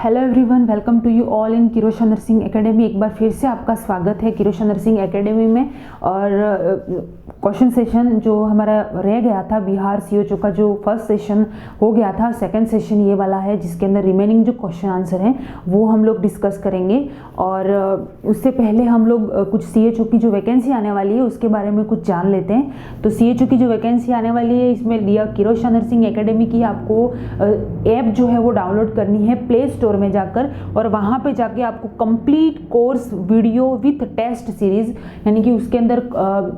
Hello everyone, welcome to you all in Kirosha nursing academy. एक बार फिर से आपका स्वागत है किरोशा नर्सिंग एकेडमी में। और क्वेश्चन सेशन जो हमारा रह गया था बिहार सीओचओ का, जो फर्स्ट सेशन हो गया था, सेकंड सेशन ये वाला है जिसके अंदर रिमेनिंग जो क्वेश्चन आंसर हैं वो हम लोग डिस्कस करेंगे। और उससे पहले हम लोग कुछ सीएचओ की जो वैकेंसी आने वाली है उसके बारे में कुछ जान लेते हैं। तो सीएचओ की जो वैकेंसी आने वाली है इसमें दिया किरोशा नर्सिंग एकेडमी की आपको ऐप जो है वो डाउनलोड करनी है प्ले स्टोर में जाकर, और वहाँ पे जाके आपको complete course video with test series, यानी कि उसके अंदर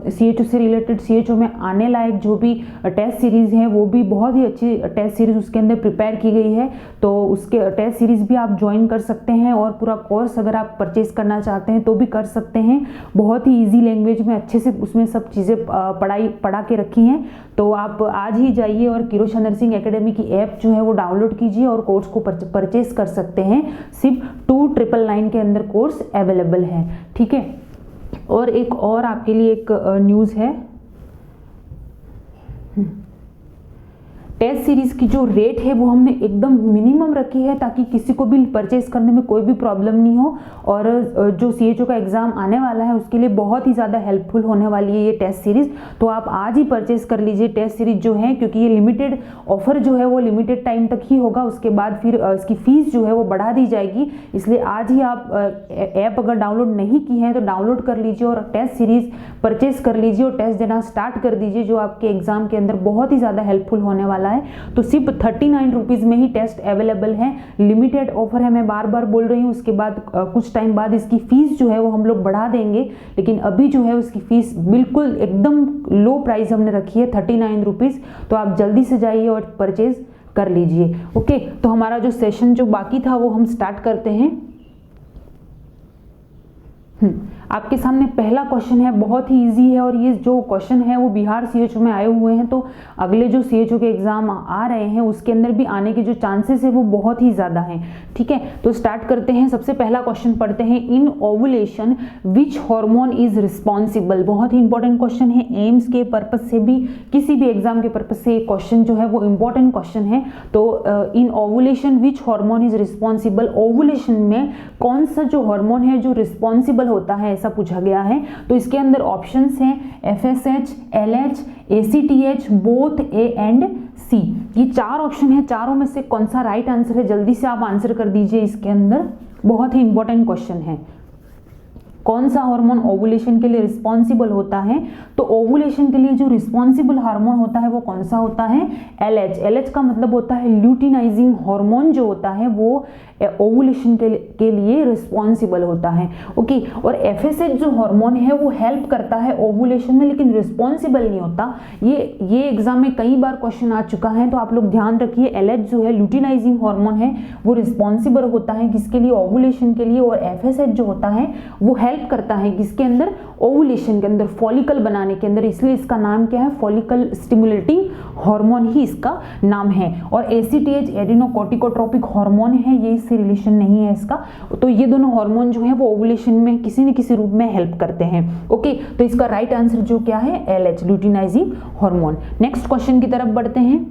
सीएचओ से रिलेटेड सीएचओ में आने लायक जो भी टेस्ट सीरीज है वो भी बहुत ही अच्छी टेस्ट सीरीज उसके अंदर प्रिपेयर की गई है। तो उसके टेस्ट सीरीज भी आप ज्वाइन कर सकते हैं और पूरा कोर्स अगर आप परचेज करना चाहते हैं तो भी कर सकते हैं। बहुत ही ईजी लैंग्वेज में अच्छे से उसमें सब चीज़ें पढ़ा के रखी हैं। तो आप आज ही जाइए और किरोशा नर्सिंग एकेडमी की ऐप जो है वो डाउनलोड कीजिए और कोर्स को परचेज कर सकते हैं। सिर्फ 2999 के अंदर कोर्स अवेलेबल है, ठीक है। और एक और आपके लिए एक न्यूज़ है, टेस्ट सीरीज की जो रेट है वो हमने एकदम मिनिमम रखी है ताकि किसी को भी परचेज करने में कोई भी प्रॉब्लम नहीं हो। और जो सीएचओ का एग्जाम आने वाला है उसके लिए बहुत ही ज़्यादा हेल्पफुल होने वाली है ये टेस्ट सीरीज। तो आप आज ही परचेज कर लीजिए टेस्ट सीरीज जो है, क्योंकि ये लिमिटेड ऑफर जो है वो लिमिटेड टाइम तक ही होगा। उसके बाद फिर इसकी फीस जो है वो बढ़ा दी जाएगी। इसलिए आज ही आप ऐप अगर डाउनलोड नहीं की है तो डाउनलोड कर लीजिए और टेस्ट सीरीज परचेज कर लीजिए और टेस्ट देना स्टार्ट कर दीजिए, जो आपके एग्जाम के अंदर बहुत ही ज़्यादा हेल्पफुल होने वाला है। तो सिर्फ 39 रुपीज़ में ही टेस्ट अवेलेबल है, लिमिटेड ऑफर है, मैं बार बार बोल रही हूँ। उसके बाद कुछ टाइम बाद इसकी फीस जो है वो हम लोग बढ़ा देंगे, लेकिन अभी जो है उसकी फीस बिल्कुल एकदम लो प्राइस हमने रखी है 39 रुपीज़। तो आप जल्दी से जाइए और परचेज कर लीजिए। ओके, तो हमारा जो सेशन जो बाकी था वो हम स्टार्ट करते हैं। आपके सामने पहला क्वेश्चन है, बहुत ही इजी है, और ये जो क्वेश्चन है वो बिहार सीएचओ में आए हुए हैं। तो अगले जो सीएचओ के एग्जाम आ रहे हैं उसके अंदर भी आने के जो चांसेस है वो बहुत ही ज़्यादा हैं, ठीक है। तो स्टार्ट करते हैं। सबसे पहला क्वेश्चन पढ़ते हैं, in ovulation which hormone is responsible. बहुत ही इंपॉर्टेंट क्वेश्चन है, एम्स के पर्पज से भी, किसी भी एग्जाम के पर्पज से क्वेश्चन जो है वो इंपॉर्टेंट क्वेश्चन है। तो in ovulation which hormone is responsible, ovulation में कौन सा जो हार्मोन है जो रिस्पॉन्सिबल होता है ऐसा पूछा गया है। तो इसके अंदर ऑप्शंस हैं FSH, LH, ACTH, both A and C। ये चार ऑप्शन है, चारों में से कौन सा राइट आंसर है जल्दी से आप आंसर कर दीजिए। इसके अंदर बहुत ही इंपॉर्टेंट क्वेश्चन है, कौन सा हार्मोन ओवुलेशन के लिए रिस्पॉन्सिबल होता है। तो ओवुलेशन के लिए जो रिस्पॉन्सिबल हार्मोन होता है वो कौन सा होता है, LH। LH का मतलब होता है ल्यूटिनाइजिंग हार्मोन, जो होता है वो ओवुलेशन के लिए रिस्पॉन्सिबल होता है। ओके, और FSH जो हार्मोन है वो हेल्प करता है ओवुलेशन में, लेकिन रिस्पॉन्सिबल नहीं होता। ये एग्जाम में कई बार क्वेश्चन आ चुका है, तो आप लोग ध्यान रखिए। LH जो है ल्यूटिनाइजिंग हार्मोन है वो रिस्पॉन्सिबल होता है किसके लिए, ओवुलेशन के लिए। और FSH जो होता है वो हेल्प करता है किसके अंदर, ओवुलेशन के अंदर, फॉलिकल बनाने के अंदर। इसलिए इसका नाम क्या है, फॉलिकल स्टिमुलेटिंग हार्मोन ही इसका नाम है। और ACTH एडिनोकोर्टिकोट्रोपिक हार्मोन है, ये इससे रिलेशन नहीं है इसका। तो ये दोनों हार्मोन जो है वो ओवुलेशन में किसी न किसी रूप में हेल्प करते हैं। ओके, तो इसका राइट आंसर जो क्या है, LH luteinizing hormone. Next question की तरफ बढ़ते हैं।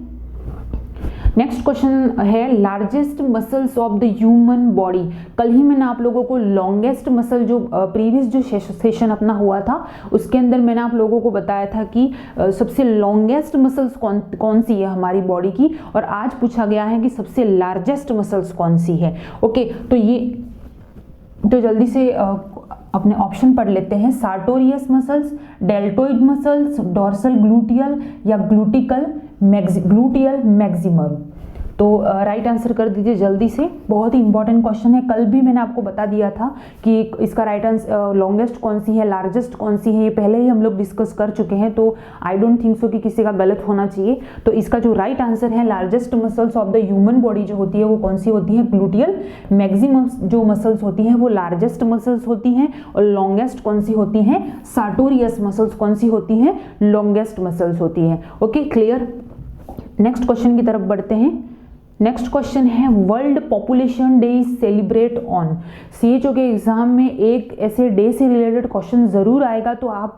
नेक्स्ट क्वेश्चन है, largest muscles of the human body. कल ही मैंने आप लोगों को लॉन्गेस्ट मसल, जो प्रीवियस जो सेशन अपना हुआ था उसके अंदर मैंने आप लोगों को बताया था कि सबसे लॉन्गेस्ट मसल्स कौन सी है हमारी बॉडी की, और आज पूछा गया है कि सबसे लार्जेस्ट मसल्स कौन सी है। ओके, तो जल्दी से अपने ऑप्शन पढ़ लेते हैं। Sartorius muscles, deltoid muscles, dorsal gluteal या ग्लूटियल मैक्सिमम। तो राइट आंसर कर दीजिए जल्दी से। बहुत ही इंपॉर्टेंट क्वेश्चन है, कल भी मैंने आपको बता दिया था कि इसका राइट आंसर लॉन्गेस्ट कौन सी है, लार्जेस्ट कौन सी है, ये पहले ही हम लोग डिस्कस कर चुके हैं। तो आई डोंट थिंक सो कि किसी का गलत होना चाहिए। तो इसका जो राइट आंसर है, largest muscles of the human body जो होती है वो कौन सी होती है, ग्लूटियल मैक्सिमम जो मसल्स होती हैं वो लार्जेस्ट मसल्स होती हैं। और लॉन्गेस्ट कौन सी होती हैं, सार्टोरियस मसल्स कौन सी होती हैं, लॉन्गेस्ट मसल्स होती हैं। Okay, clear. नेक्स्ट क्वेश्चन की तरफ बढ़ते हैं। नेक्स्ट क्वेश्चन है world population day is celebrate on. CHO के एग्जाम में एक ऐसे डे से रिलेटेड क्वेश्चन जरूर आएगा, तो आप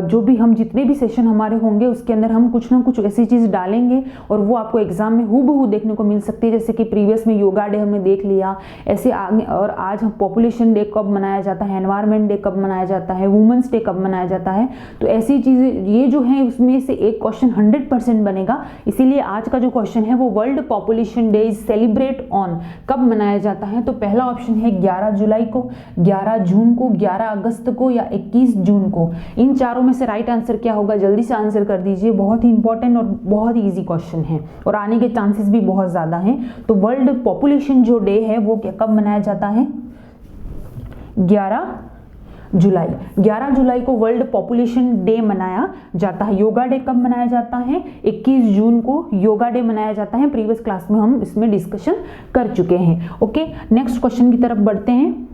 जो भी हम जितने भी सेशन हमारे होंगे उसके अंदर हम कुछ ना कुछ ऐसी चीज डालेंगे और वो आपको एग्जाम में हूबहू देखने को मिल सकती है। जैसे कि प्रीवियस में योगा डे हमने देख लिया, ऐसे आगे और आज हम पॉपुलेशन डे कब मनाया जाता है, एनवायरमेंट डे कब मनाया जाता है, वुमेंस डे कब मनाया जाता है, तो ऐसी चीजें ये जो है उसमें से एक क्वेश्चन 100% बनेगा। इसीलिए आज का जो क्वेश्चन है वो world population day is celebrate on कब मनाया जाता है। तो पहला ऑप्शन है 11 जुलाई को, 11 जून को, 11 अगस्त को या 21 जून को। इन चारों में से राइट आंसर क्या होगा, जल्दी से आंसर कर दीजिए। बहुत ही इंपॉर्टेंट और बहुत ही इजी क्वेश्चन है और आने के चांसेस भी बहुत ज्यादा हैं। तो वर्ल्ड पॉपुलेशन जो डे है वो कब मनाया जाता है, 11 जुलाई। 11 जुलाई को वर्ल्ड पॉपुलेशन डे मनाया जाता है। योगा डे कब मनाया जाता है, 21 जून को योगा डे मनाया जाता है। प्रीवियस क्लास में हम इसमें डिस्कशन कर चुके हैं। ओके, नेक्स्ट क्वेश्चन की तरफ बढ़ते हैं।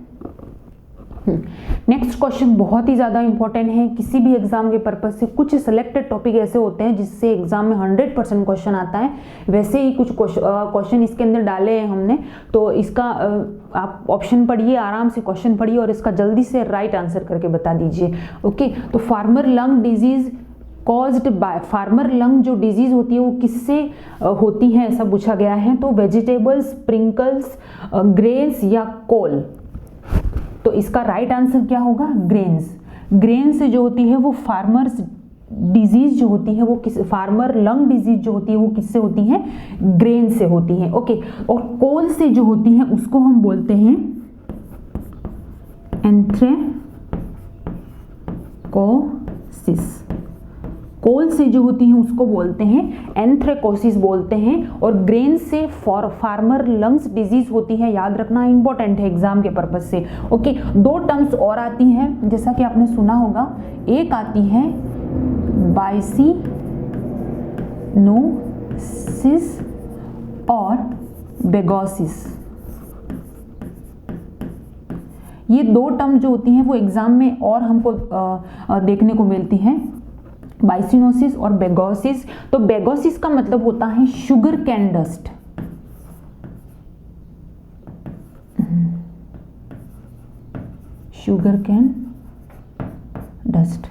नेक्स्ट क्वेश्चन बहुत ही ज़्यादा इंपॉर्टेंट है। किसी भी एग्जाम के पर्पज से कुछ सिलेक्टेड टॉपिक ऐसे होते हैं जिससे एग्जाम में 100% क्वेश्चन आता है, वैसे ही कुछ क्वेश्चन इसके अंदर डाले हैं हमने। तो इसका आप ऑप्शन पढ़िए, आराम से क्वेश्चन पढ़िए और इसका जल्दी से राइट आंसर करके बता दीजिए। ओके, तो farmer lung disease caused by, farmer lung जो डिजीज होती है वो किससे होती है ऐसा पूछा गया है। तो वेजिटेबल्स, स्प्रिंकल्स, ग्रेन्स या कोल। तो इसका राइट आंसर क्या होगा, ग्रेन्स। ग्रेन्स जो होती है वो फार्मर्स डिजीज जो होती है वो किस, फार्मर लंग डिजीज जो होती है वो किससे होती है, ग्रेन से होती है। ओके, और कोल से जो होती है उसको हम बोलते हैं एंथ्रेकोसिस। कोल से जो होती है उसको बोलते हैं एंथ्रेकोसिस बोलते हैं। और ग्रेन से फार्मर लंग्स डिजीज होती है, याद रखना इंपॉर्टेंट है एग्जाम के पर्पज से। ओके, दो टर्म्स और आती हैं जैसा कि आपने सुना होगा, एक आती है बाइसिनोसिस और बेगोसिस। ये दो टर्म जो होती हैं वो एग्जाम में और हमको देखने को मिलती हैं, बाइसिनोसिस और बेगोसिस। तो बेगोसिस का मतलब होता है sugar cane dust. Sugar cane dust.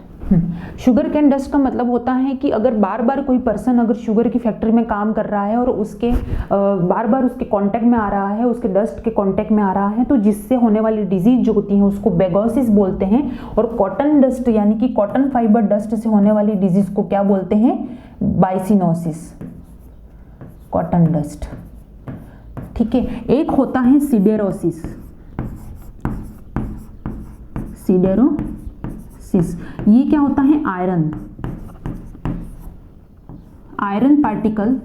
Sugar cane dust का मतलब होता है कि अगर बार बार कोई पर्सन अगर शुगर की फैक्ट्री में काम कर रहा है और उसके बार बार उसके कांटेक्ट में आ रहा है, उसके डस्ट के कांटेक्ट में आ रहा है, तो जिससे होने वाली डिजीज जो होती है उसको बेगोसिस बोलते हैं। और कॉटन डस्ट यानी कि कॉटन फाइबर डस्ट से होने वाली डिजीज को क्या बोलते हैं, बाइसिनोसिस, कॉटन डस्ट। ठीक है, एक होता है सिडेरोसिस। ये क्या होता है, आयरन पार्टिकल,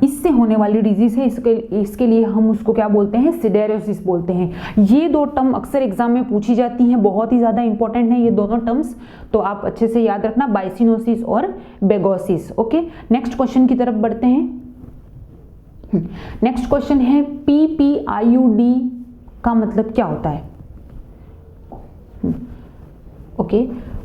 इससे होने वाली डिजीज है। इसके लिए हम उसको क्या बोलते हैं, सिडेरोसिस बोलते हैं। ये दो टर्म अक्सर एग्जाम में पूछी जाती हैं, बहुत ही ज्यादा इंपॉर्टेंट है ये दोनों टर्म्स, तो आप अच्छे से याद रखना, बाइसिनोसिस और बेगोसिस। ओके, नेक्स्ट क्वेश्चन की तरफ बढ़ते हैं। नेक्स्ट क्वेश्चन है PPIUD का मतलब क्या होता है। Okay,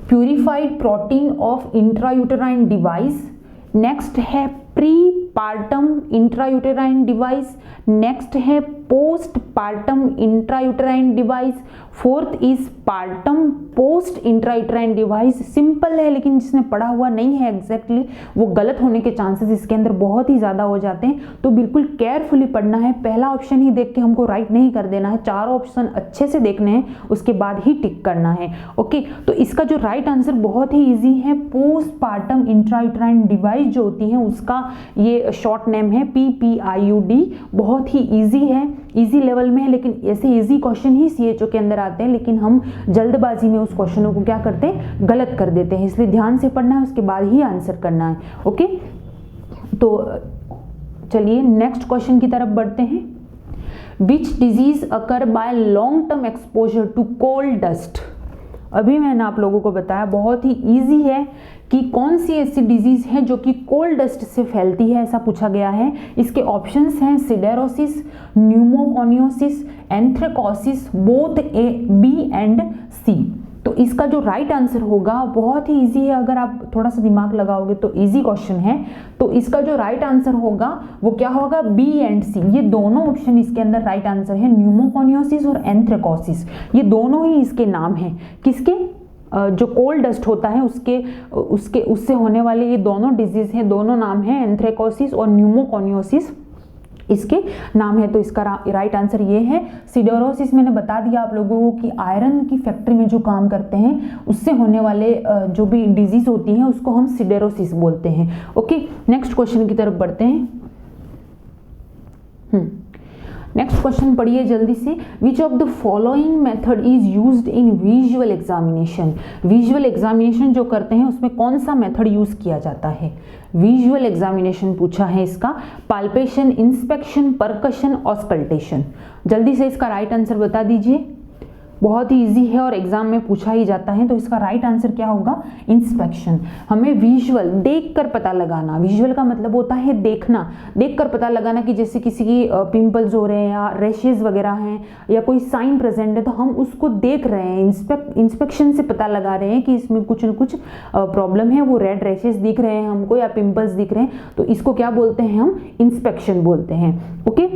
purified protein of intrauterine device. Next है pre partum intrauterine device. Next है post partum intrauterine device. Fourth is partum post intrauterine device. Simple है लेकिन जिसने पढ़ा हुआ नहीं है एग्जैक्टली वो गलत होने के चांसेस इसके अंदर बहुत ही ज्यादा हो जाते हैं, तो बिल्कुल केयरफुली पढ़ना है। पहला ऑप्शन ही देख के हमको राइट नहीं कर देना है, चारों ऑप्शन अच्छे से देखने हैं, उसके बाद ही टिक करना है। ओके, तो इसका जो राइट आंसर बहुत ही ईजी है, पोस्ट पार्टम इंट्रायूटेराइन डिवाइस जो होती है उसका ये शॉर्ट नेम है PPIUD। बहुत ही ईजी है, इजी लेवल में है, लेकिन ऐसे इजी क्वेश्चन ही CHO के अंदर आते हैं, लेकिन हम जल्दबाजी में उस क्वेश्चनों को क्या करते हैं, गलत कर देते हैं। इसलिए ध्यान से पढ़ना है, उसके बाद ही आंसर करना है। ओके, तो चलिए नेक्स्ट क्वेश्चन की तरफ बढ़ते हैं। Which disease occur by long term exposure to cold dust. अभी मैंने आप लोगों को बताया बहुत ही इजी है कि कौन सी ऐसी डिजीज है जो कि कोल्ड डस्ट से फैलती है, ऐसा पूछा गया है। इसके ऑप्शंस हैं siderosis, pneumoconiosis, anthracosis, both A, B and C। तो इसका जो राइट आंसर होगा बहुत ही इजी है, अगर आप थोड़ा सा दिमाग लगाओगे तो इजी क्वेश्चन है। तो इसका जो राइट आंसर होगा वो क्या होगा, बी एंड सी, ये दोनों ऑप्शन इसके अंदर राइट आंसर है। न्यूमोकोनियोसिस और एंथ्रेकोसिस, ये दोनों ही इसके नाम हैं। किसके, जो कोल डस्ट होता है उससे होने वाले ये दोनों डिजीज हैं, दोनों नाम हैं, एंथ्रेकोसिस और न्यूमोकोनियोसिस इसके नाम है। तो इसका राइट आंसर ये है। सिडोरोसिस मैंने बता दिया आप लोगों को कि आयरन की फैक्ट्री में जो काम करते हैं उससे होने वाले जो भी डिजीज होती हैं उसको हम सिडोरोसिस बोलते हैं। ओके, नेक्स्ट क्वेश्चन की तरफ बढ़ते हैं। नेक्स्ट क्वेश्चन पढ़िए जल्दी से। Which of the following method is used in visual examination. Visual examination जो करते हैं उसमें कौन सा मेथड यूज किया जाता है। विजुअल एग्जामिनेशन पूछा है इसका, पाल्पेशन, इंस्पेक्शन, परकशन, ऑस्कल्टेशन। जल्दी से इसका राइट आंसर बता दीजिए। बहुत ही इजी है और एग्जाम में पूछा ही जाता है। तो इसका राइट आंसर क्या होगा, इंस्पेक्शन। हमें विजुअल देखकर पता लगाना, विजुअल का मतलब होता है देखना, देखकर पता लगाना कि जैसे किसी की पिंपल्स हो रहे हैं या रैशेज वगैरह हैं या कोई साइन प्रेजेंट है तो हम उसको देख रहे हैं, इंस्पेक्शन से पता लगा रहे हैं कि इसमें कुछ न कुछ प्रॉब्लम है, वो रेड रैशेज दिख रहे हैं हमको या पिंपल्स दिख रहे हैं, तो इसको क्या बोलते हैं हम, इंस्पेक्शन बोलते हैं। ओके,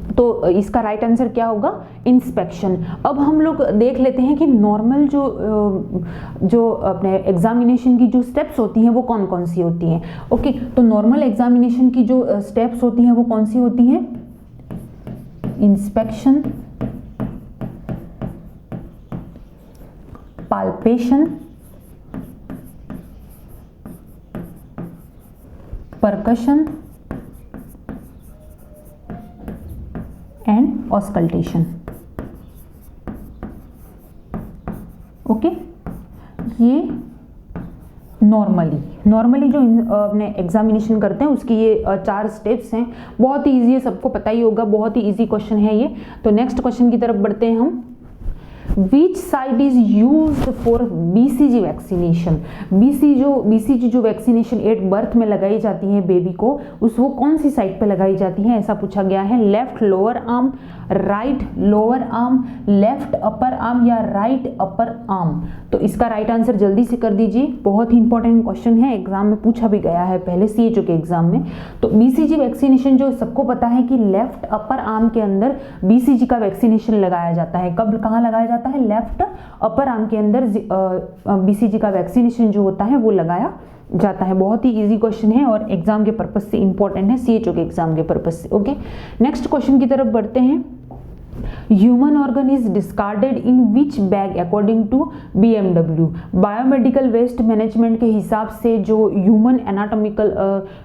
तो इसका राइट आंसर क्या होगा, इंस्पेक्शन। अब हम लोग देख लेते हैं कि नॉर्मल जो अपने एग्जामिनेशन की जो स्टेप्स होती हैं वो कौन कौन सी होती हैं। ओके, तो नॉर्मल एग्जामिनेशन की जो स्टेप्स होती हैं वो कौन सी होती हैं, inspection, palpation, percussion and auscultation. Okay, ये नॉर्मली जो अपने एग्जामिनेशन करते हैं उसकी ये 4 स्टेप्स हैं। बहुत ही ईजी है, सबको पता ही होगा, बहुत ही ईजी क्वेश्चन है ये। तो नेक्स्ट क्वेश्चन की तरफ बढ़ते हैं हम। Which site is used for BCG vaccination. BCG जो वैक्सीनेशन एट बर्थ में लगाई जाती है बेबी को, वो कौन सी साइट पे लगाई जाती है, ऐसा पूछा गया है। Left lower arm, right lower arm, left upper arm या राइट अपर आर्म। तो इसका राइट आंसर जल्दी से कर दीजिए, बहुत ही इंपॉर्टेंट क्वेश्चन है, एग्जाम में पूछा भी गया है पहले CHO के एग्जाम में। तो BCG वैक्सीनेशन जो सबको पता है कि लेफ्ट अपर आर्म के अंदर BCG का वैक्सीनेशन लगाया जाता है। कब, कहाँ लगाया जाता है, लेफ्ट अपर आर्म के अंदर BCG का वैक्सीनेशन जो होता है वो लगाया जाता है। बहुत ही इजी क्वेश्चन है और एग्जाम के पर्पज से इंपॉर्टेंट है, CHO के एग्जाम के पर्पज से। ओके, नेक्स्ट क्वेश्चन की तरफ बढ़ते हैं। Human organ is discarded in which bag according to BMW। Biomedical waste management के हिसाब से जो ह्यूमन एनाटॉमिकल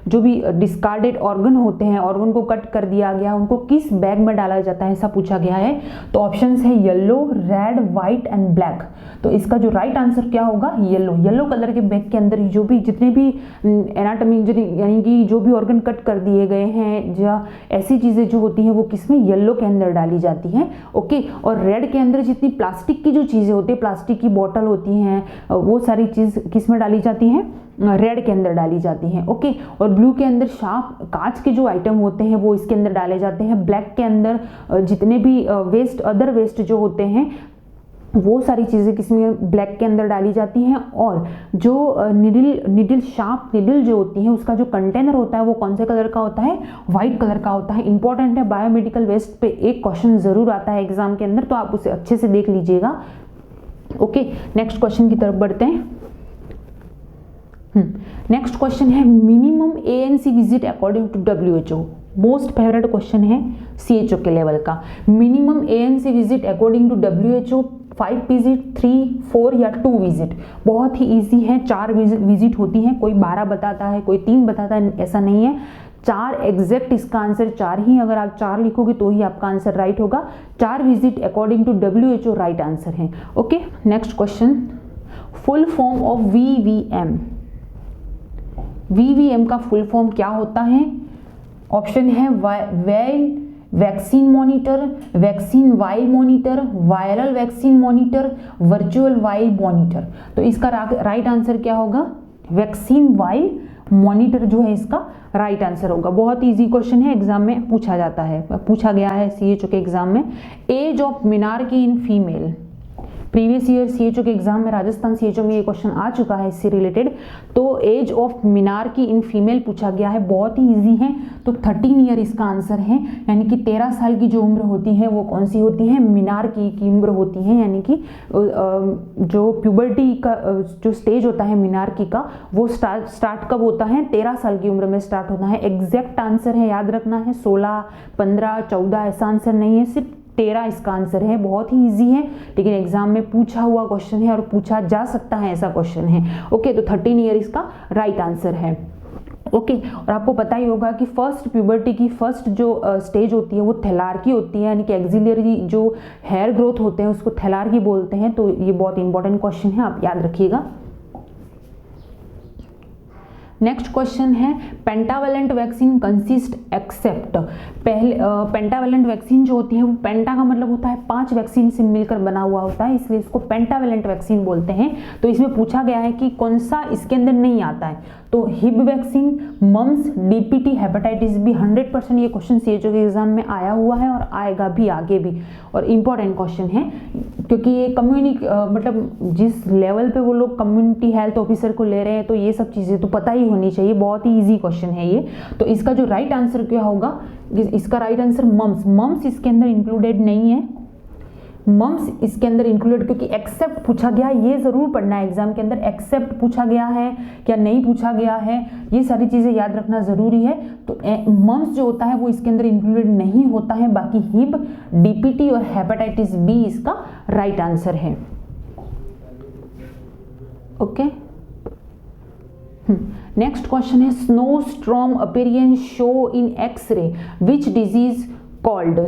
जो भी डिस्कार्डेड ऑर्गन होते हैं, ऑर्गन को कट कर दिया गया, उनको किस बैग में डाला जाता है, ऐसा पूछा गया है। तो ऑप्शंस है yellow, red, white and black. तो इसका जो राइट आंसर क्या होगा, येलो कलर के बैग के अंदर जो भी जितने भी एनाटॉमी यानी कि जो भी ऑर्गन कट कर दिए गए हैं या ऐसी चीजें जो होती हैं वो किसमें, येलो के अंदर डाली जाती है। ओके, और रेड के अंदर जितनी प्लास्टिक की जो चीजें होती है, प्लास्टिक की बोतल होती हैं, वो सारी चीज किस में डाली जाती हैं, रेड के अंदर डाली जाती हैं। ओके, और ब्लू के अंदर शार्प कांच के जो आइटम होते हैं वो इसके अंदर डाले जाते हैं। ब्लैक के अंदर जितने भी वेस्ट, अदर वेस्ट जो होते हैं वो सारी चीज़ें किसमें, ब्लैक के अंदर डाली जाती हैं। और जो निडल शार्प निडल जो होती है उसका जो कंटेनर होता है वो कौन से कलर का होता है, वाइट कलर का होता है। इंपॉर्टेंट है, बायोमेडिकल वेस्ट पे एक क्वेश्चन जरूर आता है एग्जाम के अंदर, तो आप उसे अच्छे से देख लीजिएगा। ओके, नेक्स्ट क्वेश्चन की तरफ बढ़ते हैं। नेक्स्ट क्वेश्चन है minimum ANC visit according to WHO। Most favourite question है CHO के लेवल का। Minimum ANC visit according to WHO 5 visit, 3, 4 या 2 विजिट। बहुत ही इजी है, 4 विजिट होती हैं, कोई 12 बताता है, कोई 3 बताता है, ऐसा नहीं है। 4 एग्जैक्ट, इसका आंसर 4 ही, अगर आप 4 लिखोगे तो ही आपका आंसर राइट होगा। 4 visit according to WHO right answer है। Okay, next question, full form of VVM। VVM का फुल फॉर्म क्या होता है? ऑप्शन है vaccine monitor, vaccine vial monitor, viral vaccine monitor, virtual vial monitor. तो इसका राइट आंसर क्या होगा? वैक्सीन वाइल मॉनिटर जो है इसका राइट आंसर होगा। बहुत इजी क्वेश्चन है, एग्जाम में पूछा जाता है, पूछा गया है CHO के एग्जाम में। Age of menarche in female, previous year CHO के एग्जाम में, राजस्थान सीएचओ में ये क्वेश्चन आ चुका है इससे रिलेटेड। तो age of menarche in female पूछा गया है, बहुत ही ईजी है। तो 13 ईयर इसका आंसर है, यानी कि 13 साल की जो उम्र होती है वो कौन सी होती है, मिनार्की की उम्र होती है। यानी कि जो प्यूबर्टी का जो स्टेज होता है मिनार्की का, वो स्टार्ट कब होता है, 13 साल की उम्र में स्टार्ट होता है। एग्जैक्ट आंसर है, याद रखना है, 16, 15, 14 ऐसा आंसर नहीं है, सिर्फ 13 इसका आंसर है। बहुत ही इजी है, लेकिन एग्जाम में पूछा हुआ क्वेश्चन है और पूछा जा सकता है ऐसा क्वेश्चन है। ओके, तो 13 ईयर इसका राइट आंसर है। ओके, और आपको पता ही होगा कि फर्स्ट प्यूबर्टी की फर्स्ट जो स्टेज होती है वो थैलार्की होती है, यानी कि एक्सिलरी जो हेयर ग्रोथ होते हैं उसको थैलार्की बोलते हैं। तो ये बहुत इंपॉर्टेंट क्वेश्चन है, आप याद रखिएगा। नेक्स्ट क्वेश्चन है पेंटावेलेंट वैक्सीन कंसिस्ट एक्सेप्ट। पहले पेंटावेलेंट वैक्सीन जो होती है वो पेंटा का मतलब होता है 5 वैक्सीन से मिलकर बना हुआ होता है, इसलिए इसको पेंटावेलेंट वैक्सीन बोलते हैं। तो इसमें पूछा गया है कि कौन सा इसके अंदर नहीं आता है, तो Hib vaccine, mumps, DPT, hepatitis B. 100% ये क्वेश्चन सीएचओ के एग्जाम में आया हुआ है और आएगा भी आगे भी, और इम्पॉर्टेंट क्वेश्चन है क्योंकि ये मतलब जिस लेवल पे वो लोग कम्युनिटी हेल्थ ऑफिसर को ले रहे हैं, तो ये सब चीज़ें तो पता ही होनी चाहिए। बहुत ही इजी क्वेश्चन है ये। तो इसका जो राइट आंसर क्या होगा, इसका राइट आंसर मम्स इसके अंदर इंक्लूडेड नहीं है। मम्स इसके अंदर इंक्लूडेड, क्योंकि एक्सेप्ट पूछा गया, ये जरूर पढ़ना है एग्जाम के अंदर, एक्सेप्ट पूछा गया है क्या नहीं पूछा गया है, ये सारी चीजें याद रखना जरूरी है। तो मम्स जो होता है वो इसके अंदर इंक्लूडेड नहीं होता है, बाकी हिब, डीपीटी और हेपेटाइटिस बी इसका राइट आंसर है। ओके, नेक्स्ट क्वेश्चन है snow storm appearance show in X-ray which disease called.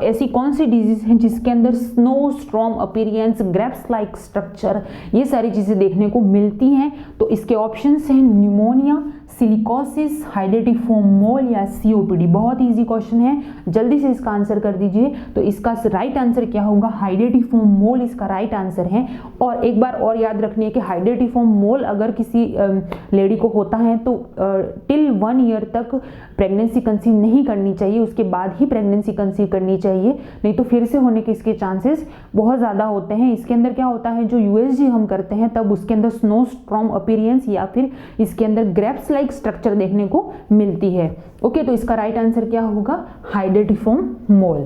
ऐसी कौन सी डिजीज है जिसके अंदर snow storm appearance, grapes like structure, ये सारी चीजें देखने को मिलती हैं। तो इसके ऑप्शंस हैं न्यूमोनिया, सिलिकोसिस, हाइड्रेटिफोम मोल या सीओपीडी। बहुत इजी क्वेश्चन है, जल्दी से इसका आंसर कर दीजिए। तो इसका राइट आंसर क्या होगा, हाइड्रेटिफोम मोल इसका राइट आंसर है। और एक बार और याद रखनी है कि हाइड्रेटिफोम मोल अगर किसी लेडी को होता है तो टिल 1 ईयर तक प्रेगनेंसी कंसीव नहीं करनी चाहिए, उसके बाद ही प्रेगनेंसी कंसीव करनी चाहिए, नहीं तो फिर से होने के इसके चांसेस बहुत ज़्यादा होते हैं। इसके अंदर क्या होता है, जो यूएसजी हम करते हैं तब उसके अंदर स्नो स्ट्रॉम अपीयरेंस या फिर इसके अंदर ग्रेप्स लाइक स्ट्रक्चर देखने को मिलती है। ओके, तो इसका राइट आंसर क्या होगा, हाइड्रेटिफोम मोल,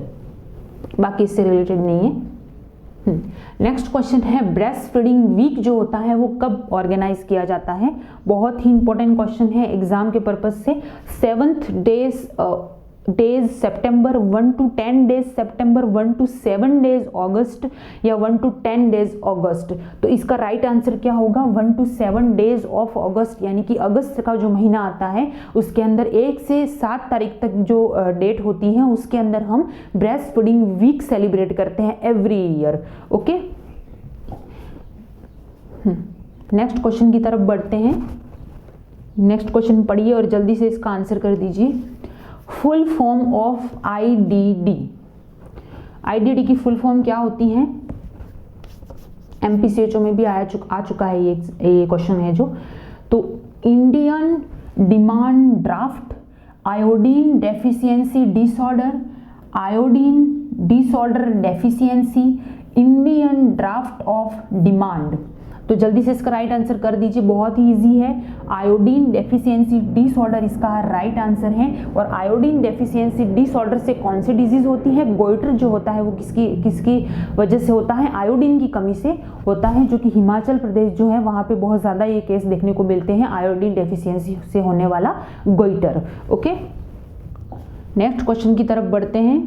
बाकी इससे रिलेटेड नहीं है। नेक्स्ट क्वेश्चन है ब्रेस्ट फीडिंग वीक जो होता है वो कब ऑर्गेनाइज किया जाता है। बहुत ही इंपॉर्टेंट क्वेश्चन है एग्जाम के पर्पज से। 7th डेज सितंबर 1 to 10 डेज सितंबर, 1 to 7 डेज अगस्त या 1 to 10 डेज अगस्त। तो इसका राइट आंसर क्या होगा, 1 to 7 डेज ऑफ अगस्त, यानी कि अगस्त का जो महीना आता है उसके अंदर 1 से 7 तारीख तक जो डेट होती है उसके अंदर हम ब्रेस्ट फीडिंग वीक सेलिब्रेट करते हैं every year. Okay, next question की तरफ बढ़ते हैं। नेक्स्ट क्वेश्चन पढ़िए और जल्दी से इसका आंसर कर दीजिए। Full form of IDD. IDD की फुल फॉर्म क्या होती है, एमपीसीएचओ में भी आ चुका है ये क्वेश्चन है जो। तो Indian demand draft iodine deficiency disorder, iodine disorder deficiency, Indian draft of demand. तो जल्दी से इसका राइट आंसर कर दीजिए, बहुत ही इजी है। आयोडीन डेफिशिएंसी डिसऑर्डर इसका राइट आंसर है। और आयोडीन डेफिशिएंसी डिसऑर्डर से कौन सी डिजीज होती है, गोइटर जो होता है वो किसकी वजह से होता है, आयोडीन की कमी से होता है, जो कि हिमाचल प्रदेश जो है वहाँ पे बहुत ज़्यादा ये केस देखने को मिलते हैं, आयोडीन डेफिशिएंसी से होने वाला गोइटर। ओके, नेक्स्ट क्वेश्चन की तरफ बढ़ते हैं।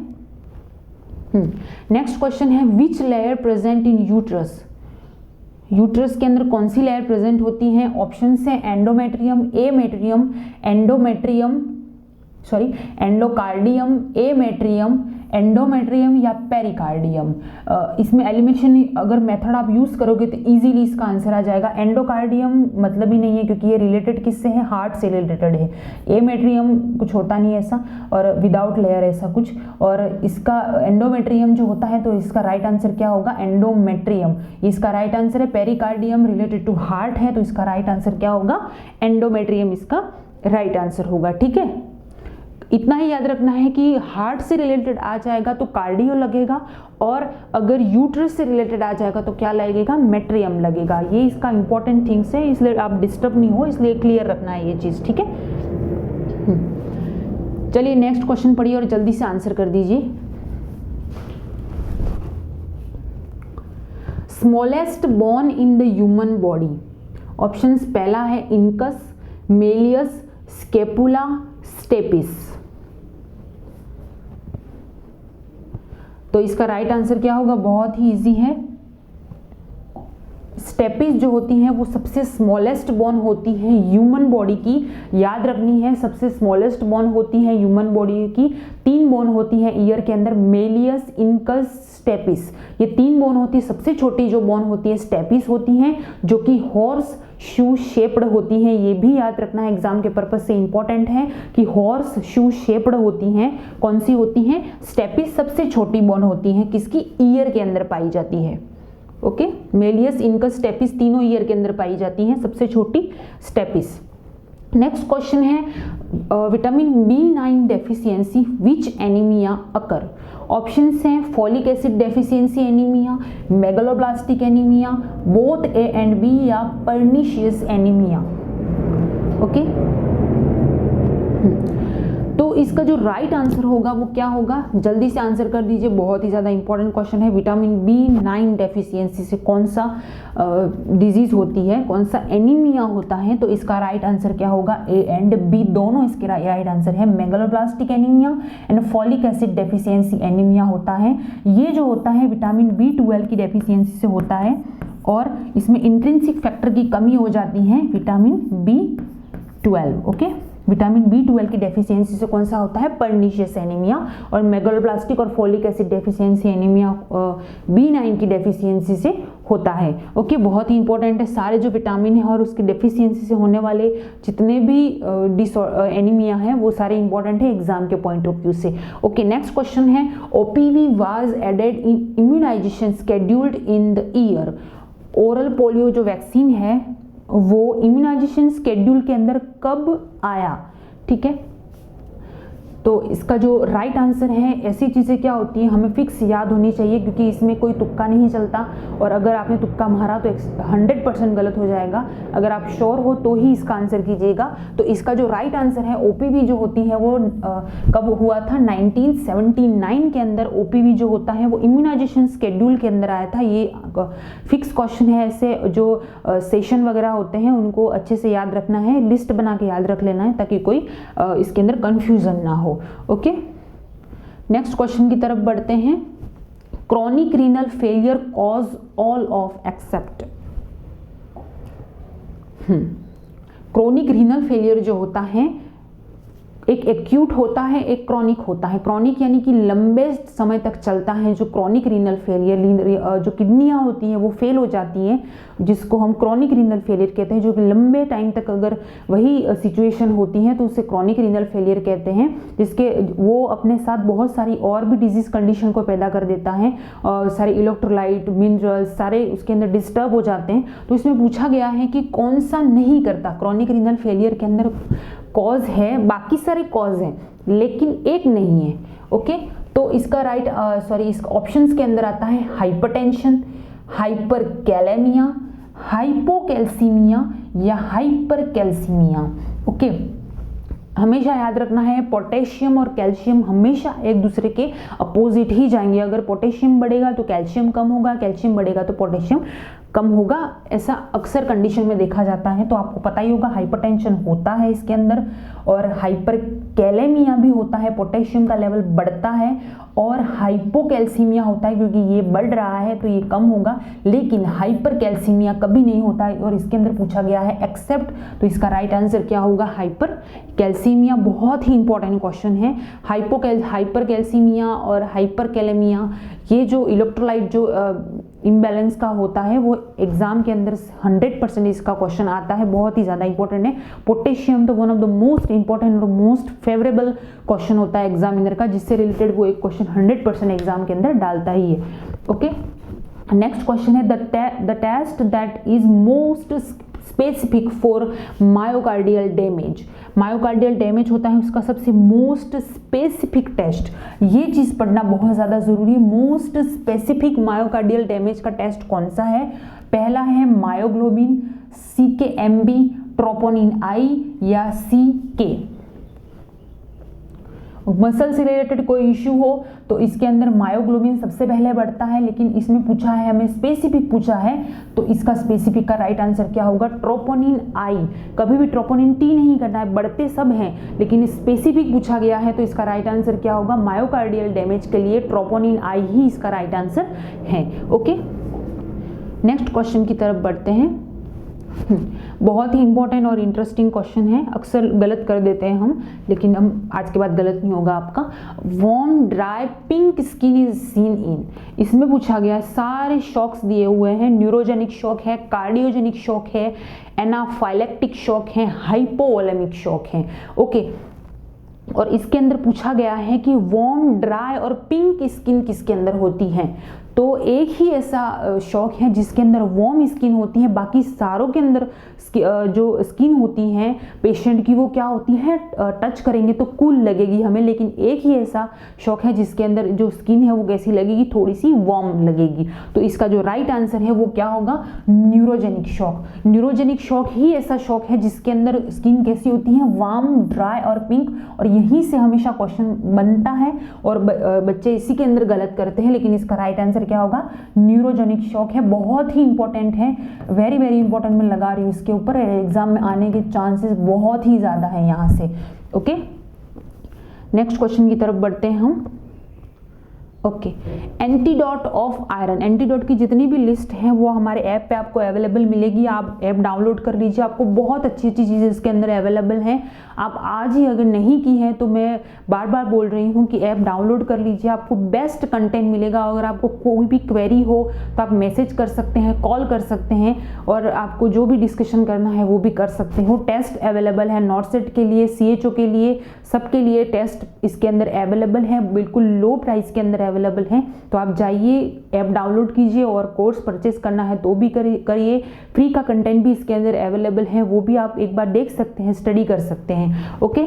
नेक्स्ट क्वेश्चन है which layer present in uterus. Uterus के अंदर कौन सी लेयर प्रेजेंट होती है, ऑप्शन है एंडोमेट्रियम, एंडोकार्डियम, एंडोमेट्रियम या पेरिकार्डियम। इसमें एलिमिनेशन अगर मेथड आप यूज करोगे तो इजीली इसका आंसर आ जाएगा। एंडोकार्डियम मतलब ही नहीं है क्योंकि ये रिलेटेड किससे है, हार्ट से रिलेटेड है। एमेट्रियम कुछ होता नहीं ऐसा, और विदाउट लेयर ऐसा कुछ। और इसका एंडोमेट्रियम जो होता है तो इसका राइट आंसर क्या होगा, एंडोमेट्रियम इसका राइट आंसर है। पेरिकार्डियम रिलेटेड टू हार्ट है तो इसका राइट आंसर क्या होगा, एंडोमेट्रियम इसका राइट आंसर होगा। ठीक है, इतना ही याद रखना है कि हार्ट से रिलेटेड आ जाएगा तो कार्डियो लगेगा, और अगर यूट्रस से रिलेटेड आ जाएगा तो क्या लगेगा, मेट्रियम लगेगा। ये इसका इंपॉर्टेंट थिंग्स है, इसलिए आप डिस्टर्ब नहीं हो, इसलिए क्लियर रखना है ये चीज़, ठीक है। चलिए नेक्स्ट क्वेश्चन पढ़िए और जल्दी से आंसर कर दीजिए। Smallest bone in the human body, options पहला है इनकस, मेलियस, स्केपुला, स्टेपिस। तो इसका राइट आंसर क्या होगा, बहुत ही इजी है। स्टेपिस जो होती हैं वो सबसे स्मॉलेस्ट बोन होती हैं ह्यूमन बॉडी की, याद रखनी है, सबसे स्मॉलेस्ट बोन होती है ह्यूमन बॉडी की। 3 बोन होती हैं ईयर के अंदर, मेलियस, इनकस, स्टेपिस, ये 3 बोन होती है। सबसे छोटी जो बोन होती है स्टेपिस होती हैं, जो कि हॉर्स शू शेप्ड होती हैं। ये भी याद रखना है, एग्जाम के पर्पज से इंपॉर्टेंट है कि हॉर्स शू शेप्ड होती हैं। कौन सी होती हैं, स्टेपिस सबसे छोटी बोन होती हैं, किसकी, ईयर के अंदर पाई जाती है। ओके, मेलियस, इनकस, स्टेपिस तीनों ईयर के अंदर पाई जाती हैं, सबसे छोटी स्टेपिस। नेक्स्ट क्वेश्चन है विटामिन B9 डेफिशिएंसी विच एनीमिया अकर। ऑप्शंस हैं folic acid deficiency anaemia, megaloblastic anaemia, both A and B, या पर्निशियस एनीमिया। ओके, तो इसका जो राइट आंसर होगा वो क्या होगा, जल्दी से आंसर कर दीजिए, बहुत ही ज़्यादा इंपॉर्टेंट क्वेश्चन है। विटामिन B9 डेफिशिएंसी से कौन सा डिजीज होती है, कौन सा एनीमिया होता है, तो इसका राइट आंसर क्या होगा, A एंड B दोनों इसके राइट आंसर है। Megaloblastic anaemia and folic acid deficiency anaemia होता है। ये जो होता है विटामिन B12 की डेफिशिएंसी से होता है, और इसमें इंट्रिंसिक फैक्टर की कमी हो जाती है vitamin B12। Okay, vitamin B12 की डेफिशिएंसी से कौन सा होता है, पर्निशियस एनीमिया, और मेगालोब्लास्टिक और folic acid deficiency anaemia B9 की डेफिशिएंसी से होता है। ओके, बहुत ही इंपॉर्टेंट है। सारे जो विटामिन है और उसकी डेफिशिएंसी से होने वाले जितने भी एनीमिया है वो सारे इंपॉर्टेंट है एग्जाम के पॉइंट ऑफ व्यू से। ओके, नेक्स्ट क्वेश्चन है OPV was added in immunisation scheduled in the year. Oral polio जो वैक्सीन है वो इम्यूनाइजेशन शेड्यूल के अंदर कब आया, ठीक है। तो इसका जो राइट आंसर है, ऐसी चीज़ें क्या होती हैं हमें फिक्स याद होनी चाहिए, क्योंकि इसमें कोई तुक्का नहीं चलता, और अगर आपने तुक्का मारा तो 100% गलत हो जाएगा। अगर आप श्योर हो तो ही इसका आंसर कीजिएगा। तो इसका जो राइट आंसर है OPV जो होती है वो कब हुआ था, 1979 के अंदर OPV जो होता है वो इम्यूनाइजेशन शेड्यूल के अंदर आया था। ये फिक्स क्वेश्चन है, ऐसे जो सेशन वगैरह होते हैं उनको अच्छे से याद रखना है, लिस्ट बना के याद रख लेना है ताकि कोई इसके अंदर कंफ्यूजन ना हो। ओके, नेक्स्ट क्वेश्चन की तरफ बढ़ते हैं। Chronic renal failure cause all of except. Chronic renal failure जो होता है, एक एक्यूट होता है, एक क्रॉनिक होता है। क्रॉनिक यानी कि लंबे समय तक चलता है। जो क्रॉनिक रीनल फेलियर, जो किडनियां होती हैं वो फेल हो जाती हैं, जिसको हम क्रॉनिक रीनल फेलियर कहते हैं, जो कि लंबे टाइम तक अगर वही सिचुएशन होती है तो उसे क्रॉनिक रीनल फेलियर कहते हैं, जिसके वो अपने साथ बहुत सारी और भी डिजीज कंडीशन को पैदा कर देता है, और सारे इलेक्ट्रोलाइट, मिनरल्स सारे उसके अंदर डिस्टर्ब हो जाते हैं। तो इसमें पूछा गया है कि कौन सा नहीं करता, क्रॉनिक रीनल फेलियर के अंदर कॉज है, बाकी सारे कॉज हैं लेकिन एक नहीं है। ओके, तो इसका इस ऑप्शंस के अंदर आता है हाइपरटेंशन, हाइपरकैलेमिया, हाइपोकैल्सीमिया या हाइपरकैल्सीमिया। ओके, हमेशा याद रखना है पोटेशियम और कैल्शियम हमेशा एक दूसरे के अपोजिट ही जाएंगे। अगर पोटेशियम बढ़ेगा तो कैल्शियम कम होगा, कैल्शियम बढ़ेगा तो पोटेशियम कम होगा, ऐसा अक्सर कंडीशन में देखा जाता है। तो आपको पता ही होगा हाइपरटेंशन होता है इसके अंदर, और हाइपरकैलेमिया भी होता है, पोटेशियम का लेवल बढ़ता है, और हाइपोकैल्सीमिया होता है क्योंकि ये बढ़ रहा है तो ये कम होगा, लेकिन हाइपरकैल्सीमिया कभी नहीं होता है। और इसके अंदर पूछा गया है एक्सेप्ट, तो इसका राइट आंसर क्या होगा, हाइपरकैल्सीमिया। बहुत ही इंपॉर्टेंट क्वेश्चन है। हाइपरकैल्सीमिया और हाइपरकैलेमिया, ये जो इलेक्ट्रोलाइट जो इम्बैलेंस का होता है वो एग्जाम के अंदर 100% इसका क्वेश्चन आता है, बहुत ही ज़्यादा इंपॉर्टेंट है। पोटेशियम तो one of the most important और मोस्ट फेवरेबल क्वेश्चन होता है एग्जामिनर का, जिससे रिलेटेड वो एक क्वेश्चन 100% एग्जाम के अंदर डालता ही है। ओके, नेक्स्ट क्वेश्चन है the test that is most specific for myocardial damage. Myocardial damage होता है उसका सबसे मोस्ट स्पेसिफिक टेस्ट, ये चीज़ पढ़ना बहुत ज़्यादा ज़रूरी है। मोस्ट स्पेसिफिक मायोकार्डियल डैमेज का टेस्ट कौन सा है? पहला है मायोग्लोबिन, CK-MB, ट्रोपोनिन I या CK। मसल से रिलेटेड कोई इश्यू हो तो इसके अंदर मायोग्लोबिन सबसे पहले बढ़ता है, लेकिन इसमें पूछा है, हमें स्पेसिफिक पूछा है, तो इसका स्पेसिफिक का राइट आंसर क्या होगा? Troponin I। कभी भी ट्रोपोनिन T नहीं करना है, बढ़ते सब हैं, लेकिन स्पेसिफिक पूछा गया है तो इसका राइट आंसर क्या होगा? मायोकार्डियल डैमेज के लिए ट्रोपोनिन I ही इसका राइट आंसर है। ओके, नेक्स्ट क्वेश्चन की तरफ बढ़ते हैं। बहुत ही इंपॉर्टेंट और इंटरेस्टिंग क्वेश्चन है, अक्सर गलत कर देते हैं हम, लेकिन हम आज के बाद गलत नहीं होगा आपका। Warm dry pink skin is seen in, इसमें पूछा गया, सारे शॉक्स दिए हुए हैं, न्यूरोजेनिक शॉक है, कार्डियोजेनिक शॉक है, एनाफाइलेक्टिक शॉक है, हाइपोवोलेमिक शॉक है। ओके, और इसके अंदर पूछा गया है कि वार्म ड्राई और पिंक स्किन किसके अंदर होती है? तो एक ही ऐसा शॉक है जिसके अंदर वार्म स्किन होती है, बाकी सारों के अंदर जो स्किन होती हैं पेशेंट की वो क्या होती है? टच करेंगे तो कूल लगेगी हमें, लेकिन एक ही ऐसा शॉक है जिसके अंदर जो स्किन है वो कैसी लगेगी? थोड़ी सी वार्म लगेगी। तो इसका जो राइट आंसर है वो क्या होगा? Neurogenic shock. न्यूरोजेनिक शॉक ही ऐसा शॉक है जिसके अंदर स्किन कैसी होती है? वार्म, ड्राई और पिंक, और यहीं से हमेशा क्वेश्चन बनता है और बच्चे इसी के अंदर गलत करते हैं, लेकिन इसका राइट आंसर क्या होगा? न्यूरोजेनिक शॉक है। बहुत ही इंपॉर्टेंट है, वेरी वेरी इंपॉर्टेंट, मैं लगा रही हूँ इसके ऊपर, एग्जाम में आने के चांसेस बहुत ही ज्यादा है यहां से। ओके, नेक्स्ट क्वेश्चन की तरफ बढ़ते हैं हम। Okay, antidote of iron, antidote की जितनी भी लिस्ट है वो हमारे ऐप पे आपको अवेलेबल मिलेगी, आप ऐप डाउनलोड कर लीजिए, आपको बहुत अच्छी अच्छी चीज़ें इसके अंदर अवेलेबल हैं। आप आज ही अगर नहीं की है तो मैं बार बार बोल रही हूँ कि ऐप डाउनलोड कर लीजिए, आपको बेस्ट कंटेंट मिलेगा। अगर आपको कोई भी क्वेरी हो तो आप मैसेज कर सकते हैं, कॉल कर सकते हैं, और आपको जो भी डिस्कशन करना है वो भी कर सकते हो। टेस्ट अवेलेबल है नॉर्सेट के लिए, CHO के लिए, सबके लिए टेस्ट इसके अंदर अवेलेबल है, बिल्कुल लो प्राइस के अंदर अवेलेबल है। तो आप जाइए, ऐप डाउनलोड कीजिए, और कोर्स परचेस करना है तो भी करिए। फ्री का कंटेंट भी इसके अंदर अवेलेबल है, वो भी आप एक बार देख सकते हैं, स्टडी कर सकते हैं। ओके,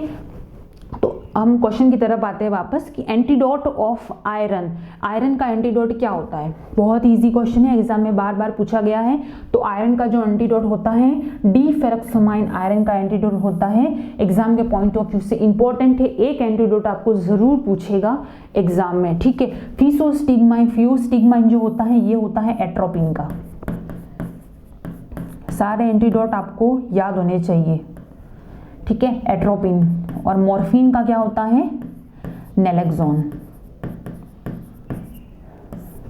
तो हम क्वेश्चन की तरफ आते हैं वापस कि एंटीडोट ऑफ आयरन, आयरन का एंटीडोट क्या होता है? बहुत इजी क्वेश्चन है, एग्जाम में बार बार पूछा गया है। तो आयरन का जो एंटीडोट होता है डीफेरॉक्सोमाइन आयरन का एंटीडोट होता है। एग्जाम के पॉइंट ऑफ व्यू से इंपॉर्टेंट है, एक एंटीडोट आपको जरूर पूछेगा एग्जाम में, ठीक है। फिसोस्टिग्माइन, फ्यूस्टिग्माइन जो होता है ये होता है एट्रोपिन का। सारे एंटीडोट आपको याद होने चाहिए, ठीक है। एट्रोपिन, और मॉर्फिन का क्या होता है? नैलेक्सोन,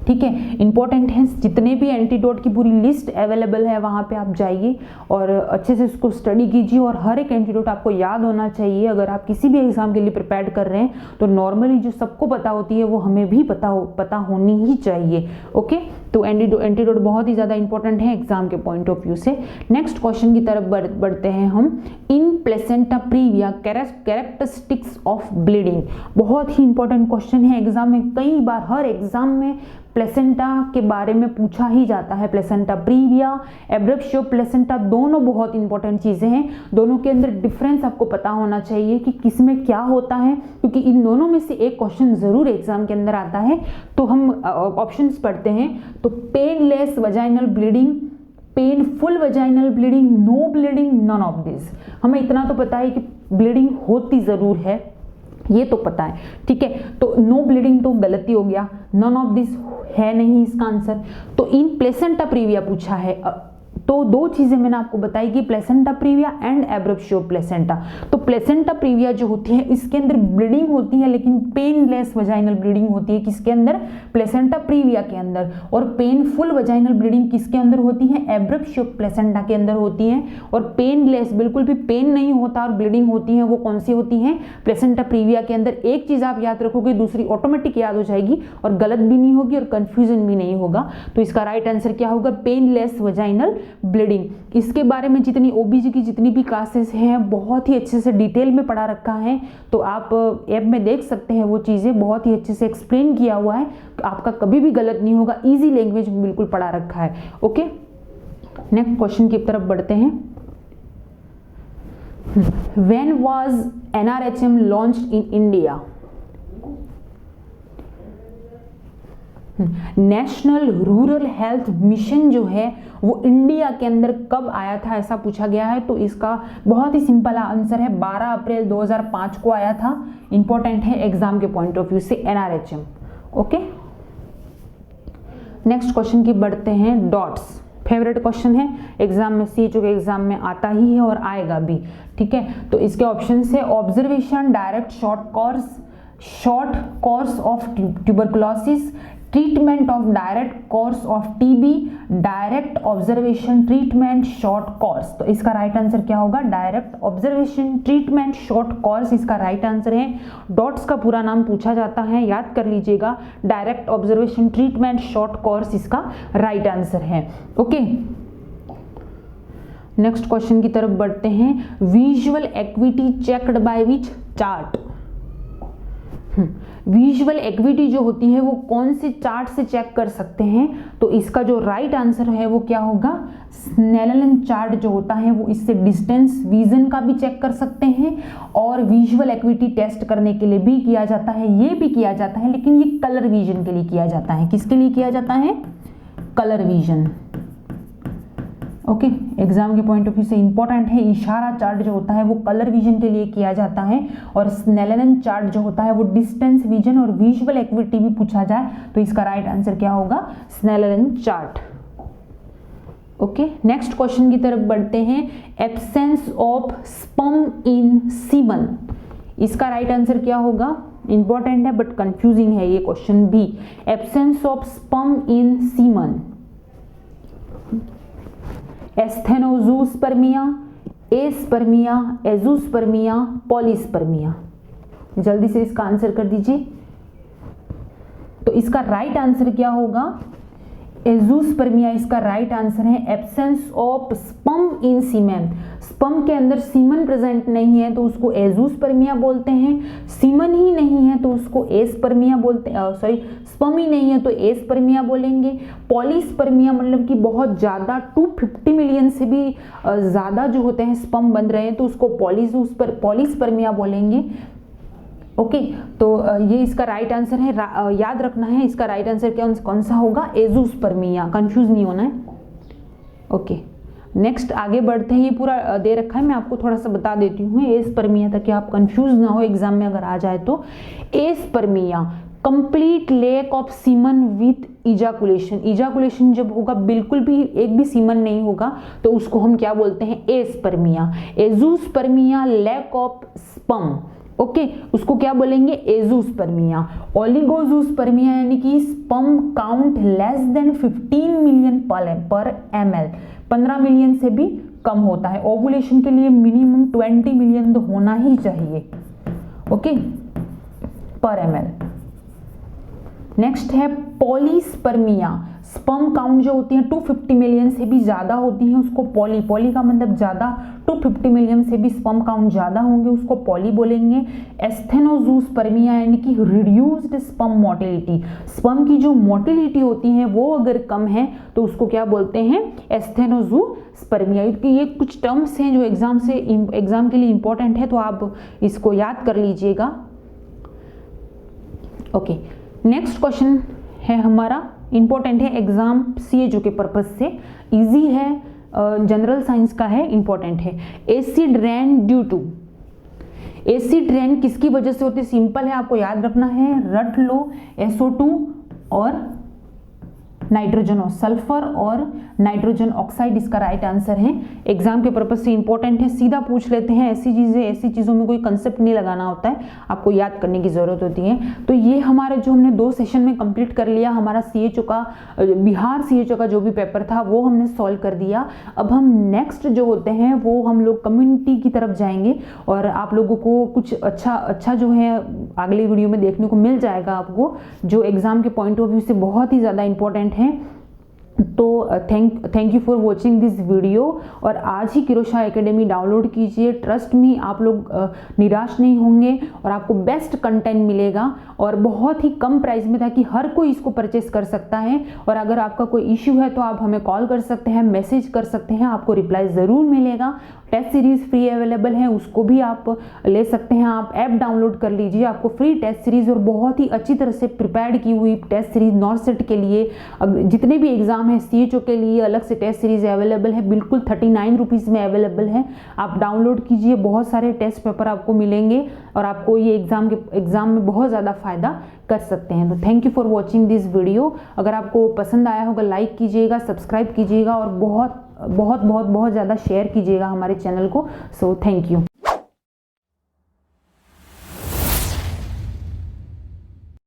ठीक है। इंपॉर्टेंट है, जितने भी एंटीडोट की पूरी लिस्ट अवेलेबल है वहाँ पे आप जाइए और अच्छे से इसको स्टडी कीजिए, और हर एक एंटीडोट आपको याद होना चाहिए। अगर आप किसी भी एग्जाम के लिए प्रिपेयर कर रहे हैं तो नॉर्मली जो सबको पता होती है वो हमें भी पता होनी ही चाहिए। ओके, तो एंटीडोट बहुत ही ज़्यादा इंपॉर्टेंट है एग्जाम के पॉइंट ऑफ व्यू से। नेक्स्ट क्वेश्चन की तरफ बढ़ते हैं हम। In placenta previa characteristics of bleeding, बहुत ही इंपॉर्टेंट क्वेश्चन है एग्जाम में, कई बार हर एग्जाम में प्लेसेंटा के बारे में पूछा ही जाता है। प्लेसेंटा प्रीविया, एब्रप्शियो प्लेसेंटा, दोनों बहुत इंपॉर्टेंट चीज़ें हैं। दोनों के अंदर डिफरेंस आपको पता होना चाहिए कि किस में क्या होता है, क्योंकि इन दोनों में से एक क्वेश्चन जरूर एग्जाम के अंदर आता है। तो हम ऑप्शंस पढ़ते हैं। तो painless vaginal bleeding, painful vaginal bleeding, no bleeding, none of this. हमें इतना तो पता है कि ब्लीडिंग होती जरूर है, ये तो पता है, ठीक है। तो नो ब्लीडिंग तो गलती हो गया, नन ऑफ दिस है नहीं इसका आंसर। तो इन प्लेसेंटा प्रीविया पूछा है, तो दो चीजें मैंने आपको बताई कि placenta previa and abruptio placenta. तो प्लेसेंटा प्रीविया जो होती है इसके अंदर ब्लीडिंग होती है, लेकिन पेनलेस वजाइनल ब्लीडिंग होती है किसके अंदर? प्लेसेंटा प्रीविया के अंदर। और पेनफुल वजाइनल ब्लीडिंग किसके अंदर होती है? एब्रप्शियो प्लेसेंटा के अंदर होती है। और पेनलेस, बिल्कुल भी पेन नहीं होता और ब्लीडिंग होती है, वो कौन सी होती है? प्लेसेंटा प्रीविया के अंदर। एक चीज आप याद रखोगे, दूसरी ऑटोमेटिक याद हो जाएगी, और गलत भी नहीं होगी और कंफ्यूजन भी नहीं होगा। तो इसका राइट आंसर क्या होगा? Painless vaginal bleeding. इसके बारे में जितनी ओबीजी की जितनी भी क्लासेस हैं बहुत ही अच्छे से डिटेल में पढ़ा रखा है, तो आप ऐप में देख सकते हैं, वो चीज़ें बहुत ही अच्छे से एक्सप्लेन किया हुआ है, आपका कभी भी गलत नहीं होगा, इजी लैंग्वेज में बिल्कुल पढ़ा रखा है। ओके, नेक्स्ट क्वेश्चन की तरफ बढ़ते हैं। When was NRHM launched in India? National rural health mission जो है वो इंडिया के अंदर कब आया था, ऐसा पूछा गया है। तो इसका बहुत ही सिंपल आंसर है 12 अप्रैल 2005 को आया था। इंपॉर्टेंट है एग्जाम के पॉइंट ऑफ व्यू से NRHM। ओके, नेक्स्ट क्वेश्चन की बढ़ते हैं। डॉट्स फेवरेट क्वेश्चन है, एग्जाम में CHO के एग्जाम में आता ही है और आएगा भी, ठीक है। तो इसके ऑप्शन है observation, direct short course of tuberculosis, treatment of direct course of TB, direct observation treatment short course. तो इसका राइट आंसर क्या होगा? Direct observation treatment short course इसका राइट आंसर है। डॉट्स का पूरा नाम पूछा जाता है, याद कर लीजिएगा, direct observation treatment short course इसका राइट आंसर है। ओके, नेक्स्ट क्वेश्चन की तरफ बढ़ते हैं। Visual equity checked by which chart? Visual equity जो होती है वो कौन से चार्ट से चेक कर सकते हैं? तो इसका जो राइट आंसर है वो क्या होगा? स्नेलन चार्ट जो होता है वो इससे डिस्टेंस विजन का भी चेक कर सकते हैं और विजुअल एक्विटी टेस्ट करने के लिए भी किया जाता है, ये भी किया जाता है, लेकिन ये कलर विजन के लिए किया जाता है। किसके लिए किया जाता है? Colour vision. ओके, एग्जाम के पॉइंट ऑफ व्यू से इंपॉर्टेंट है। इशारा चार्ट जो होता है वो कलर विजन के लिए किया जाता है और स्नेलन चार्ट जो होता है वो डिस्टेंस विजन और विजुअल एक्विटी भी पूछा जाए तो इसका राइट आंसर क्या होगा? Snellen chart. Okay, next question की तरफ बढ़ते हैं। Absence of sperm in semen, इसका राइट आंसर क्या होगा? इंपॉर्टेंट है बट कंफ्यूजिंग है ये क्वेश्चन भी। Absence of sperm in semen, asthenozoospermia, aspermia, azoospermia, polyspermia. जल्दी से इसका आंसर कर दीजिए। तो इसका राइट आंसर क्या होगा? एजूस्पर्मिया इसका राइट आंसर है। Absence of sperm in semen, sperm के अंदर सीमन प्रेजेंट नहीं है तो उसको एजूस्पर्मिया बोलते हैं। सीमन ही नहीं है तो उसको एस्पर्मिया बोलते हैं, सॉरी स्पर्म ही नहीं है तो एस्पर्मिया बोलेंगे। पॉलीस्पर्मिया मतलब कि बहुत ज़्यादा 250 मिलियन से भी ज़्यादा जो होते हैं स्पर्म बन रहे हैं तो उसको पॉलीस्पर्मिया बोलेंगे। ओके, तो ये इसका राइट आंसर है। याद रखना है इसका राइट आंसर कौन सा होगा? एजूस्पर्मिया, कंफ्यूज नहीं होना है। ओके, नेक्स्ट आगे बढ़ते हैं। ये पूरा दे रखा है, मैं आपको थोड़ा सा बता देती हूँ एस्पर्मिया ताकि आप कंफ्यूज ना हो एग्जाम में अगर आ जाए तो। Aspermia complete lack of semen with ejaculation, ejaculation जब होगा बिल्कुल भी एक भी सीमन नहीं होगा तो उसको हम क्या बोलते हैं? एस्पर्मिया। एजूस्पर्मिया लैक ऑफ स्पर्म, ओके, उसको क्या बोलेंगे? एजूस्पर्मिया। ओलिगोजूस्पर्मिया यानी कि sperm count less than 15 million पर ml, 15 मिलियन से भी कम होता है। ओवुलेशन के लिए मिनिमम 20 मिलियन तो होना ही चाहिए, ओके, पर ml। नेक्स्ट है पॉलीस्पर्मिया, स्पर्म काउंट जो होती है 250 मिलियन से भी ज़्यादा होती है उसको पॉली का मतलब ज़्यादा, 250 मिलियन से भी स्पर्म काउंट ज़्यादा होंगे उसको पॉली बोलेंगे। एस्थेनोजूस्पर्मिया यानी कि रिड्यूस्ड स्पर्म मोटिलिटी, स्पर्म की जो मोटिलिटी होती है वो अगर कम है तो उसको क्या बोलते हैं? एस्थेनोजूस्पर्मिया। ये कुछ टर्म्स हैं जो एग्जाम के लिए इंपॉर्टेंट है तो आप इसको याद कर लीजिएगा। ओके, नेक्स्ट क्वेश्चन है हमारा, इंपॉर्टेंट है एग्जाम CHO के पर्पज से, इजी है, जनरल साइंस का है, इंपॉर्टेंट है। Acid rain due to, acid rain किसकी वजह से होती है? सिंपल है, आपको याद रखना है, रट लो, SO2 और नाइट्रोजन, सल्फर और नाइट्रोजन ऑक्साइड इसका राइट आंसर है। एग्जाम के पर्पज से इंपॉर्टेंट है, सीधा पूछ लेते हैं ऐसी चीज़ों में कोई कंसेप्ट नहीं लगाना होता है, आपको याद करने की ज़रूरत होती है। तो ये हमारे जो हमने 2 सेशन में कंप्लीट कर लिया, हमारा CHO का, बिहार CHO का जो भी पेपर था वो हमने सॉल्व कर दिया। अब हम नेक्स्ट जो होते हैं वो हम लोग कम्युनिटी की तरफ जाएंगे और आप लोगों को कुछ अच्छा जो है अगली वीडियो में देखने को मिल जाएगा आपको, जो एग्जाम के पॉइंट ऑफ व्यू से बहुत ही ज़्यादा इंपॉर्टेंट है। तो thank you for watching this video. और आज ही किरोशा एकेडमी डाउनलोड कीजिए। ट्रस्ट मी, आप लोग निराश नहीं होंगे और आपको बेस्ट कंटेंट मिलेगा और बहुत ही कम प्राइस में, ताकि हर कोई इसको परचेस कर सकता है। और अगर आपका कोई इश्यू है तो आप हमें कॉल कर सकते हैं, मैसेज कर सकते हैं, आपको रिप्लाई ज़रूर मिलेगा। टेस्ट सीरीज़ फ्री अवेलेबल है, उसको भी आप ले सकते हैं। आप ऐप डाउनलोड कर लीजिए, आपको फ्री टेस्ट सीरीज़ और बहुत ही अच्छी तरह से प्रिपेयर्ड की हुई टेस्ट सीरीज़ नॉर्थ सेट के लिए, जितने भी एग्जाम है CHO के लिए अलग से टेस्ट सीरीज़ अवेलेबल है, बिल्कुल 39 रुपीज़ में अवेलेबल है। आप डाउनलोड कीजिए, बहुत सारे टेस्ट पेपर आपको मिलेंगे और आपको ये एग्ज़ाम में बहुत ज़्यादा फ़ायदा कर सकते हैं। तो thank you for watching this video. अगर आपको पसंद आया होगा लाइक कीजिएगा, सब्सक्राइब कीजिएगा और बहुत ज़्यादा शेयर कीजिएगा हमारे चैनल को। So thank you.